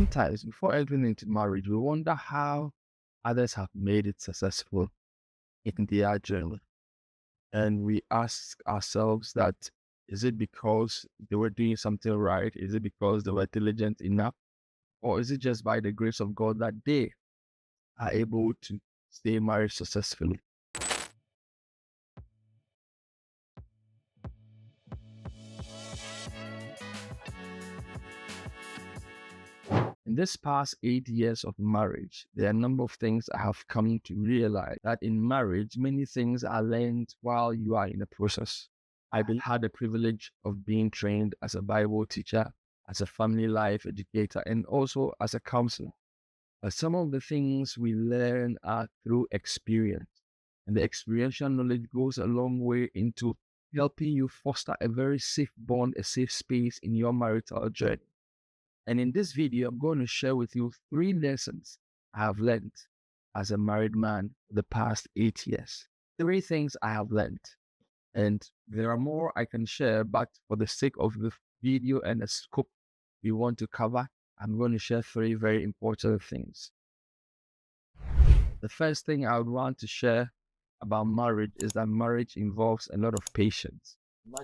Sometimes before entering into marriage, we wonder how others have made it successful in their journey. And we ask ourselves that, is it because they were doing something right? Is it because they were diligent enough? Or is it just by the grace of God that they are able to stay married successfully? In this past 8 years of marriage, there are a number of things I have come to realize that in marriage, many things are learned while you are in the process. Had the privilege of being trained as a Bible teacher, as a family life educator, and also as a counselor. But some of the things we learn are through experience. And the experiential knowledge goes a long way into helping you foster a very safe bond, a safe space in your marital journey. And in this video, I'm going to share with you 3 lessons I have learned as a married man the past 8 years. 3 things I have learned. And there are more I can share, but for the sake of the video and the scope we want to cover, I'm going to share 3 very important things. The first thing I would want to share about marriage is that marriage involves a lot of patience.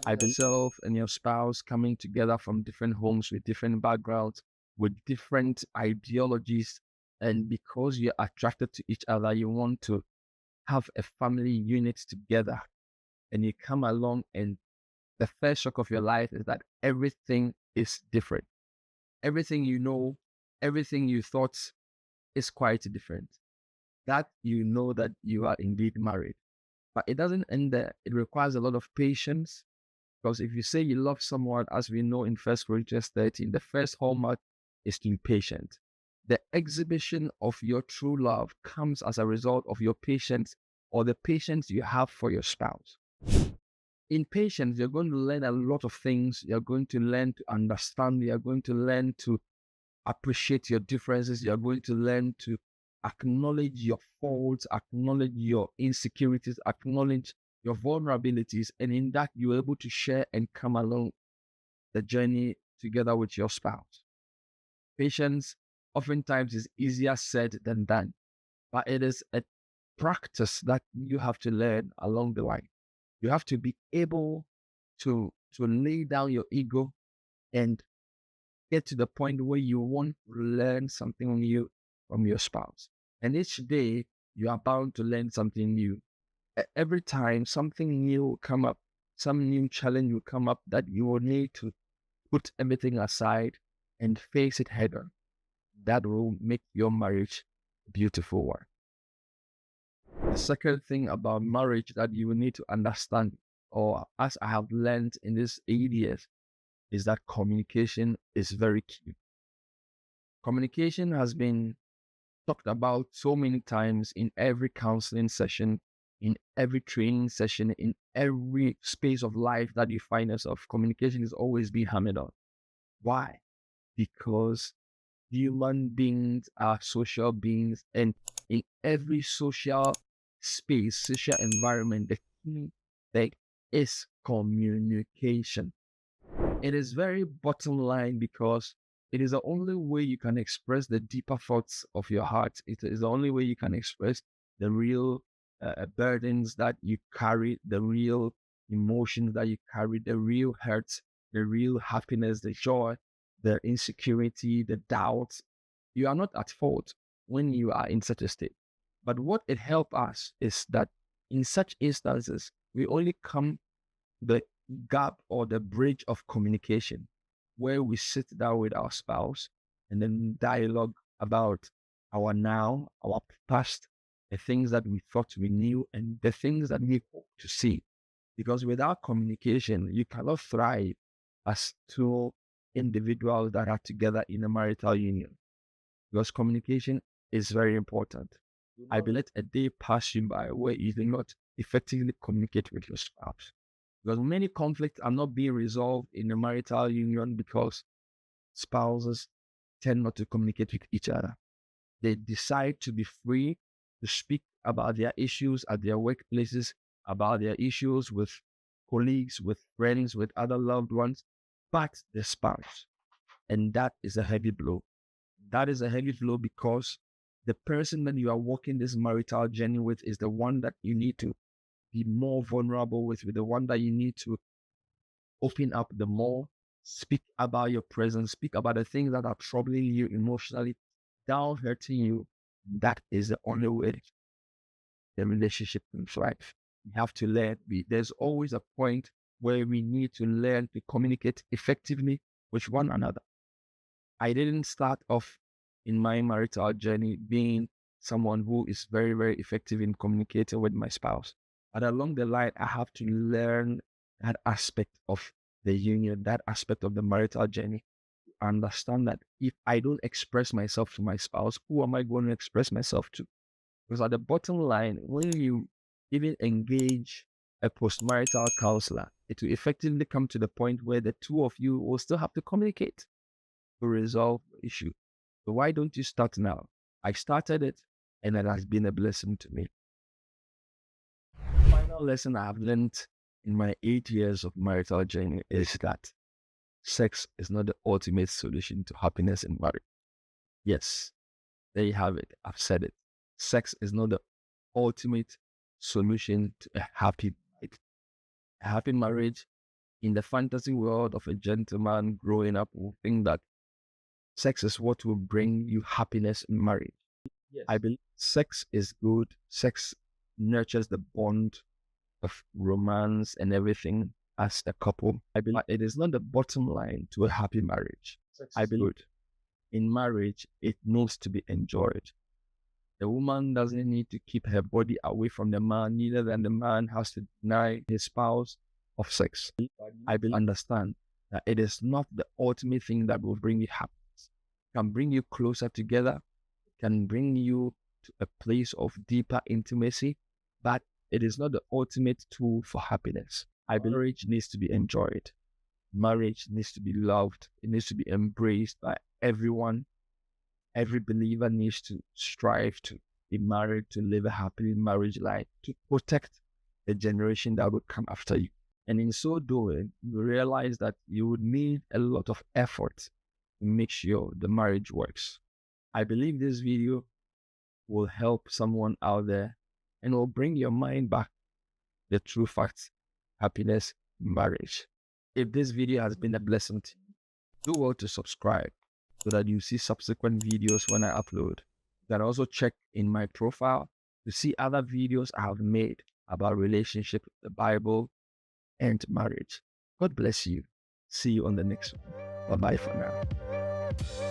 I believe yourself and your spouse coming together from different homes with different backgrounds, with different ideologies, and because you're attracted to each other, you want to have a family unit together. And you come along, and the first shock of your life is that everything is different. Everything you know, everything you thought is quite different. That you know that you are indeed married. But it doesn't end there. It requires a lot of patience. Because if you say you love someone, as we know in 1 Corinthians 13, the first hallmark is to be patient. The exhibition of your true love comes as a result of your patience or the patience you have for your spouse. In patience, you're going to learn a lot of things. You're going to learn to understand. You're going to learn to appreciate your differences. You're going to learn to acknowledge your faults, acknowledge your insecurities, acknowledge your vulnerabilities, and in that you're able to share and come along the journey together with your spouse. Patience oftentimes is easier said than done, but it is a practice that you have to learn along the way. You have to be able to lay down your ego and get to the point where you want to learn something new from your spouse. And each day you are bound to learn something new. Every time something new will come up, some new challenge will come up that you will need to put everything aside and face it head on. That will make your marriage a beautiful one. The second thing about marriage that you will need to understand, or as I have learned in these 8 years, is that communication is very key. Communication has been talked about so many times in every counseling session, in every training session, in every space of life that you find yourself. Communication is always being hammered on. Why? Because human beings are social beings, and in every social space, social environment, the key thing is communication. It is very bottom line because it is the only way you can express the deeper thoughts of your heart. It is the only way you can express the real burdens that you carry, the real emotions that you carry, the real hurts, the real happiness, the joy, the insecurity, the doubts. You are not at fault when you are in such a state. But what it helps us is that in such instances, we only come the gap or the bridge of communication where we sit down with our spouse and then dialogue about our now, our past, the things that we thought we knew, and the things that we hope to see. Because without communication, you cannot thrive as two individuals that are together in a marital union. Because communication is very important. I will let a day pass you by where you do not effectively communicate with your spouse. Because many conflicts are not being resolved in a marital union because spouses tend not to communicate with each other. They decide to be free to speak about their issues at their workplaces, about their issues with colleagues, with friends, with other loved ones, but the spouse. And that is a heavy blow. That is a heavy blow because the person that you are walking this marital journey with is the one that you need to be more vulnerable with the one that you need to open up the more, speak about your presence, speak about the things that are troubling you emotionally, down hurting you. That is the only way the relationship can thrive. We have to learn. There's always a point where we need to learn to communicate effectively with one another. I didn't start off in my marital journey being someone who is very, very effective in communicating with my spouse. But along the line, I have to learn that aspect of the union, that aspect of the marital journey. Understand that if I don't express myself to my spouse, who am I going to express myself to? Because at the bottom line, when you even engage a postmarital counselor, it will effectively come to the point where the two of you will still have to communicate to resolve the issue. So why don't you start now? I started it and it has been a blessing to me. The final lesson I have learned in my 8 years of marital journey is that sex is not the ultimate solution to happiness in marriage. Yes, there you have it. I've said it. Sex is not the ultimate solution to a happy marriage. A happy marriage in the fantasy world of a gentleman growing up will think that sex is what will bring you happiness in marriage. Yes. I believe sex is good. Sex nurtures the bond of romance and everything as a couple. I believe it is not the bottom line to a happy marriage. I believe in marriage, it needs to be enjoyed. The woman doesn't need to keep her body away from the man, neither than the man has to deny his spouse of sex. I understand that it is not the ultimate thing that will bring you happiness. It can bring you closer together, it can bring you to a place of deeper intimacy, but it is not the ultimate tool for happiness. Marriage needs to be enjoyed. Marriage needs to be loved. It needs to be embraced by everyone. Every believer needs to strive to be married, to live a happy marriage life, to protect the generation that would come after you. And in so doing, you realize that you would need a lot of effort to make sure the marriage works. I believe this video will help someone out there and will bring your mind back the true facts, happiness, marriage. If this video has been a blessing to you, do well to subscribe so that you see subsequent videos when I upload. You can also check in my profile to see other videos I have made about relationship, the Bible, and marriage. God bless you. See you on the next one. Bye-bye for now.